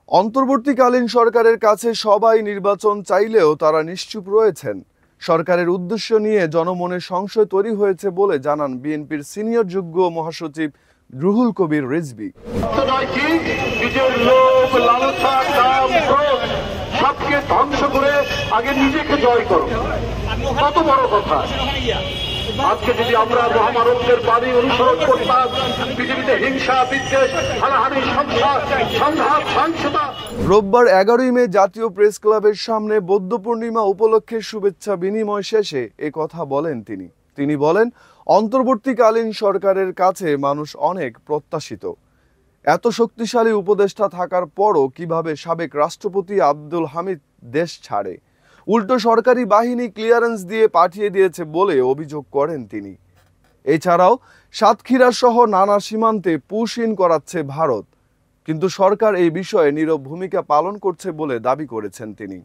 অন্তর্বর্তীকালীন সরকারের কাছে সবাই নির্বাচন চাইলেও তারা নিশ্চুপ রয়েছেন। সরকারের উদ্দেশ্য নিয়ে জনমনে সংশয় তৈরি হয়েছে বলে জানান বিএনপির সিনিয়র যুগ্ম মহাসচিব রুহুল কবির রিজভী। সবকে ধ্বংস করে আগে নিজেকে জয় করো, কত বড় কথা। আজকে যদি আমরা মহামানবদের বাণী অনুসরণ করতাম, পৃথিবীতে হিংসা, বিদ্বেষ, হানাহানি, সংঘাত, সহিংসতা। রোববার 11ই মে জাতীয় প্রেস ক্লাবের সামনে বৌদ্ধ পূর্ণিমা উপলক্ষে শুভেচ্ছা বিনিময় শেষে এ কথা বলেন তিনি বলেন, অন্তর্বর্তীকালীন সরকারের কাছে মানুষ অনেক প্রত্যাশিত। এত শক্তিশালী উপদেষ্টা থাকার পরও কিভাবে সাবেক রাষ্ট্রপতি আব্দুল হামিদ দেশ ছাড়ে, উল্টো সরকারি বাহিনী ক্লিয়ারেন্স দিয়ে পাঠিয়ে দিয়েছে বলে অভিযোগ করেন তিনি। এছাড়াও সাতক্ষীরা সহ নানা সীমান্তে পুশ ইন করাচ্ছে ভারত, কিন্তু সরকার এই বিষয়ে নীরব ভূমিকা পালন করছে বলে দাবি করেছেন তিনি।